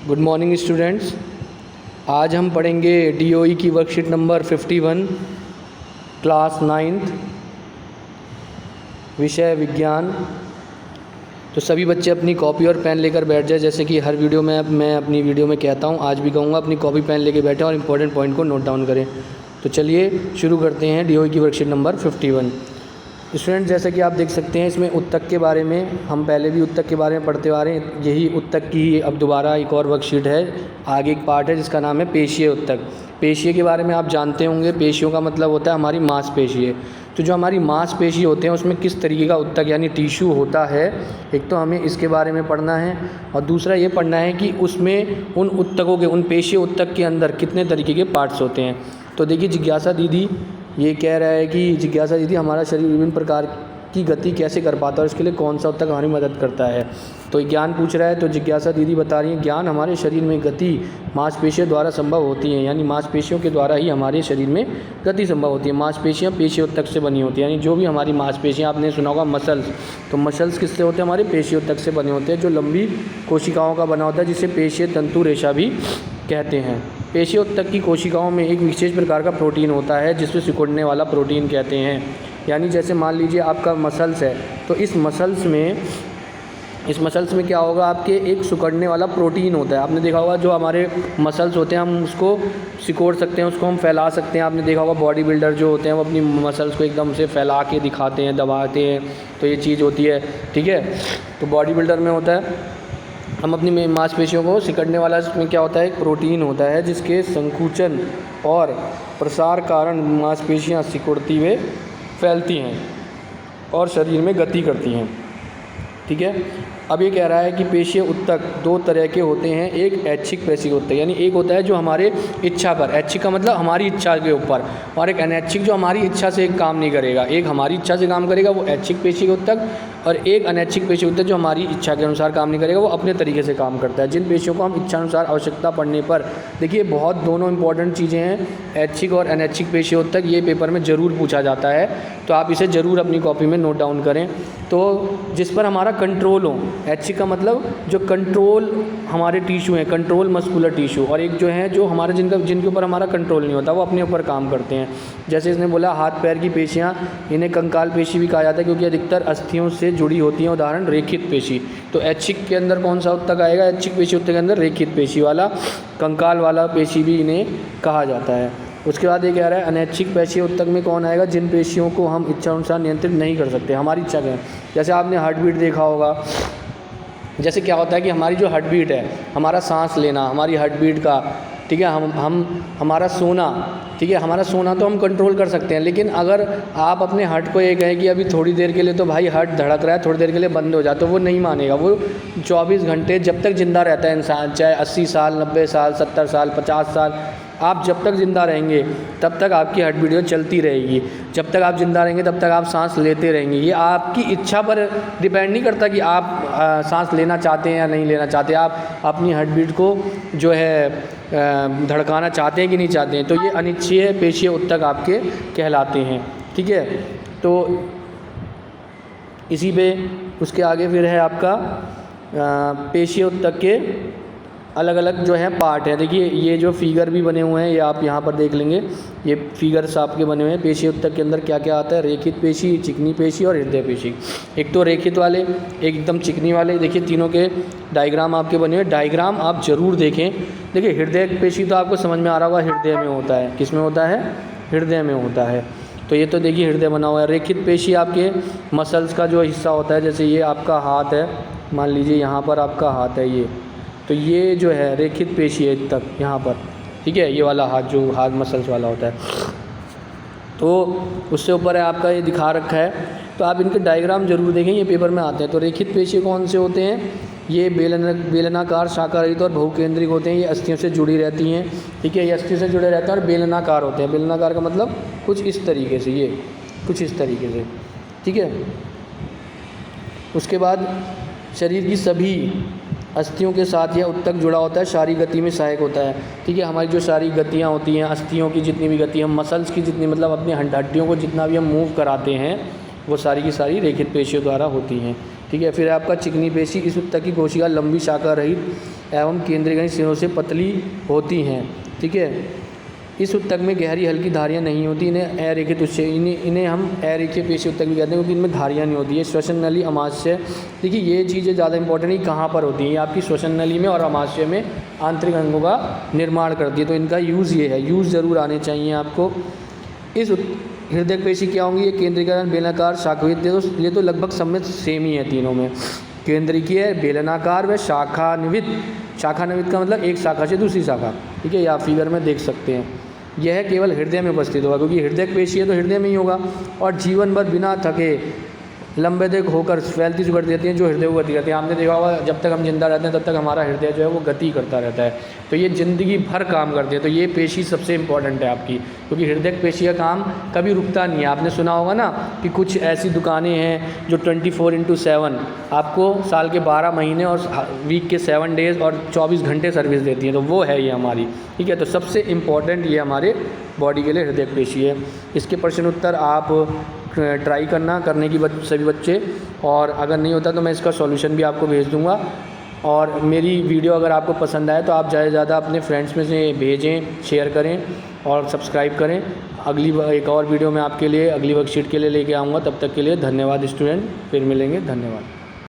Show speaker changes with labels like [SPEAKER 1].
[SPEAKER 1] Good morning students. आज हम पढ़ेंगे डीओई की वर्कशीट नंबर 51 क्लास 9th विषय विज्ञान। तो सभी बच्चे अपनी कॉपी और पेन लेकर बैठ जाए। जैसे कि हर वीडियो में मैं अपनी वीडियो में कहता हूँ, आज भी कहूँगा अपनी कॉपी पेन लेके बैठे और इम्पोर्टेंट पॉइंट को नोट डाउन करें। तो चलिए शुरू करते हैं डीओई की वर्कशीट नंबर 51। स्टूडेंट, जैसे कि आप देख सकते हैं इसमें उत्तक के बारे में हम पहले भी उत्तक के बारे में पढ़ते आ रहे हैं। यही उत्तक की अब दोबारा एक और वर्कशीट है, आगे एक पार्ट है जिसका नाम है पेशीय उत्तक। पेशीय के बारे में आप जानते होंगे, पेशियों का मतलब होता है हमारी मांसपेशी। तो जो हमारी मांसपेशी होते हैं उसमें किस तरीके का उत्तक यानी टिश्यू होता है, एक तो हमें इसके बारे में पढ़ना है और दूसरा ये पढ़ना है कि उसमें उन उत्तकों के, उन पेशीय उत्तक के अंदर कितने तरीके के पार्ट्स होते हैं। तो देखिए, जिज्ञासा दीदी ये कह रहा है कि जिज्ञासा दीदी हमारा शरीर विभिन्न प्रकार की गति कैसे कर पाता है और इसके लिए कौन सा उत्तक हमारी मदद करता है। तो ज्ञान पूछ रहा है, तो जिज्ञासा दीदी बता रही है ज्ञान हमारे शरीर में गति मांसपेशियों द्वारा संभव होती है, यानी मांसपेशियों के द्वारा ही हमारे शरीर में गति संभव होती है। मांसपेशियाँ पेशीय उत्तक से बनी होती है, यानी जो भी हमारी मांसपेशियाँ, आपने सुना होगा मसल्स, तो मसल्स किससे होते हैं, हमारे पेशीय उत्तक से बने होते हैं, जो लंबी कोशिकाओं का बना होता है, जिसे पेशीय तंतु रेशा भी कहते हैं। पेशीय उत्तक की कोशिकाओं में एक विशेष प्रकार का प्रोटीन होता है जिसमें सिकुड़ने वाला प्रोटीन कहते हैं। यानी जैसे मान लीजिए आपका मसल्स है, तो इस मसल्स में क्या होगा, आपके एक सिकुड़ने वाला प्रोटीन होता है। आपने देखा होगा जो हमारे मसल्स होते हैं हम उसको सिकोड़ सकते हैं, उसको हम फैला सकते हैं। आपने देखा होगा बॉडी बिल्डर जो होते हैं वो अपनी मसल्स को एकदम से फैला के दिखाते हैं, दबाते हैं, तो ये चीज़ होती है, ठीक है। तो बॉडी बिल्डर में होता है हम अपनी मांसपेशियों को सिकड़ने वाला, इसमें क्या होता है, एक प्रोटीन होता है जिसके संकुचन और प्रसार कारण मांसपेशियां सिकुड़ती हुए फैलती हैं और शरीर में गति करती हैं, ठीक है। अब ये कह रहा है कि पेशीय उत्तक दो तरह के होते हैं, एक ऐच्छिक पेशीय उत्तक, यानी एक होता है जो हमारे इच्छा पर, ऐच्छिक का मतलब हमारी इच्छा के ऊपर, और एक अनैच्छिक जो हमारी इच्छा से एक काम नहीं करेगा। एक हमारी इच्छा से काम करेगा वो ऐच्छिक पेशीय उत्तक, और एक अनैच्छिक पेशीय उत्तक जो हमारी इच्छा के अनुसार काम नहीं करेगा, वो अपने तरीके से काम करता है। जिन पेशियों को हम इच्छानुसार आवश्यकता पड़ने पर, देखिए बहुत दोनों इंपॉर्टेंट चीज़ें हैं, ऐच्छिक और अनैच्छिक पेशीय उत्तक, ये पेपर में ज़रूर पूछा जाता है, तो आप इसे ज़रूर अपनी कॉपी में नोट डाउन करें। तो जिस पर हमारा कंट्रोल हो, ऐच्छिक का मतलब जो कंट्रोल हमारे टिश्यू हैं, कंट्रोल मस्कुलर टिश्यू, और एक जो है जो हमारे जिनके ऊपर हमारा कंट्रोल नहीं होता, वो अपने ऊपर काम करते हैं। जैसे इसने बोला हाथ पैर की पेशियां, इन्हें कंकाल पेशी भी कहा जाता है क्योंकि अधिकतर अस्थियों से जुड़ी होती हैं। उदाहरण रेखित पेशी। तो ऐच्छिक के अंदर कौन सा उत्तक आएगा, ऐच्छिक पेशी उत्तक के अंदर रेखित पेशी वाला, कंकाल वाला पेशी भी इन्हें कहा जाता है। उसके बाद ये कह रहा है अनैच्छिक पेशीय उत्तक में कौन आएगा, जिन पेशियों को हम इच्छा अनुसार नियंत्रित नहीं कर सकते, हमारी इच्छा के। जैसे आपने हार्ट बीट देखा होगा, जैसे क्या होता है कि हमारी जो हार्ट बीट है, हमारा सांस लेना, हमारी हार्ट बीट का, ठीक है, हमारा सोना, ठीक है, हमारा सोना तो हम कंट्रोल कर सकते हैं, लेकिन अगर आप अपने हार्ट को ये कहें कि अभी थोड़ी देर के लिए तो भाई हार्ट धड़क रहा है, थोड़ी देर के लिए बंद हो जाए, तो वो नहीं मानेगा। वो 24 घंटे जब तक ज़िंदा रहता है इंसान, चाहे 80 साल 90 साल 70 साल 50 साल, आप जब तक ज़िंदा रहेंगे तब तक आपकी हार्ट बीट चलती रहेगी। जब तक आप ज़िंदा रहेंगे तब तक आप सांस लेते रहेंगे। ये आपकी इच्छा पर डिपेंड नहीं करता कि आप सांस लेना चाहते हैं या नहीं लेना चाहते, आप अपनी हार्ट बीट को जो है धड़काना चाहते हैं कि नहीं चाहते हैं। तो ये अनिच्छीय पेशीय उत्तक आपके कहलाते हैं, ठीक है। तो इसी पे उसके आगे फिर है आपका पेशीय उत्तक के अलग अलग जो है पार्ट है। देखिए ये जो फिगर भी बने हुए हैं, ये आप यहाँ पर देख लेंगे, ये फिगर्स आपके बने हुए हैं। पेशीय उत्तक के अंदर क्या क्या आता है, रेखित पेशी, चिकनी पेशी और हृदय पेशी। एक तो रेखित वाले, एकदम चिकनी वाले, देखिए तीनों के डायग्राम आपके बने हुए। डायग्राम आप ज़रूर देखें। देखिए हृदय पेशी तो आपको समझ में आ रहा होगा, हृदय में होता है। किस में होता है, हृदय में होता है। तो ये तो देखिए हृदय बना हुआ है। रेखित पेशी आपके मसल्स का जो हिस्सा होता है, जैसे ये आपका हाथ है, मान लीजिए यहाँ पर आपका हाथ है ये, तो ये जो है रेखित पेशी है तक यहाँ पर, ठीक है, ये वाला हाथ जो हाथ मसल्स वाला होता है, तो उससे ऊपर है आपका ये दिखा रखा है। तो आप इनके डायग्राम जरूर देखें, ये पेपर में आते हैं। तो रेखित पेशी कौन से होते हैं, ये बेलनाकार शाखा रहित और बहुकेंद्रिक होते हैं। ये अस्थियों से जुड़ी रहती हैं, ठीक है, ये अस्थियों से जुड़े रहते हैं और बेलनाकार होते हैं। बेलनाकार का मतलब कुछ इस तरीके से, ये कुछ इस तरीके से, ठीक है। उसके बाद शरीर की सभी अस्थियों के साथ यह उत्तक जुड़ा होता है, शारीरिक गति में सहायक होता है, ठीक है। हमारी जो सारी गतियाँ होती हैं, अस्थियों की जितनी भी गति, हम मसल्स की जितनी, मतलब अपनी हड्डियों को जितना भी हम मूव कराते हैं, वो सारी की सारी रेखित पेशियों द्वारा होती हैं। ठीक है। फिर आपका चिकनी पेशी, इस उत्तक की कोशिका लंबी शाखा रहित एवं केंद्रीय सिरों से पतली होती हैं, ठीक है। इस उत्तक में गहरी हल्की धारियाँ नहीं होती, इन्हें अरेखित इन्हें हम अरेखीय पेशी उत्तक भी कहते हैं, क्योंकि इनमें धारियाँ नहीं होती है। श्वसन नली अमाशय, देखिए ये चीज़ें ज़्यादा इंपॉर्टेंट है, कहाँ पर होती हैं, ये आपकी श्वसन नली में और अमाशय में आंतरिक अंगों का निर्माण करती है। तो इनका यूज़ ये है, यूज़ ज़रूर आने चाहिए आपको। इस हृदय पेशी क्या होंगी, ये केंद्रीकरण, बेलनाकार, शाखान्वित, ये तो लगभग सब में सेम ही है तीनों में। केंद्रीय, बेलनाकार व शाखान्वित। शाखान्वित का मतलब एक शाखा से दूसरी शाखा, ठीक है, ये आप फिगर में देख सकते हैं। यह केवल हृदय में उपस्थित होगा, क्योंकि हृदय पेशी है तो हृदय में ही होगा। और जीवन भर बिना थके लंबे तक होकर फैलती सुगड़ देती हैं, जो हृदय को गति करती है। आपने देखा होगा जब तक हम जिंदा रहते हैं तब तक हमारा हृदय जो है वो गति करता रहता है, तो ये ज़िंदगी भर काम करती है। तो ये पेशी सबसे इम्पॉर्टेंट है आपकी, क्योंकि हृदय पेशी का काम कभी रुकता नहीं है। आपने सुना होगा ना कि कुछ ऐसी दुकानें हैं जो 24/7 आपको साल के 12 महीने और वीक के 7 डेज़ और 24 घंटे सर्विस देती हैं, तो वो है ये हमारी, ठीक है। तो सबसे इम्पॉर्टेंट ये हमारे बॉडी के लिए हृदय पेशी है। इसके प्रश्न उत्तर आप ट्राई करने की सभी बच्चे, और अगर नहीं होता तो मैं इसका सॉल्यूशन भी आपको भेज दूंगा। और मेरी वीडियो अगर आपको पसंद आए तो आप ज़्यादा से ज़्यादा अपने फ्रेंड्स में से भेजें, शेयर करें और सब्सक्राइब करें। अगली एक और वीडियो में आपके लिए अगली वर्कशीट के लिए लेके आऊँगा। तब तक के लिए धन्यवाद स्टूडेंट, फिर मिलेंगे, धन्यवाद।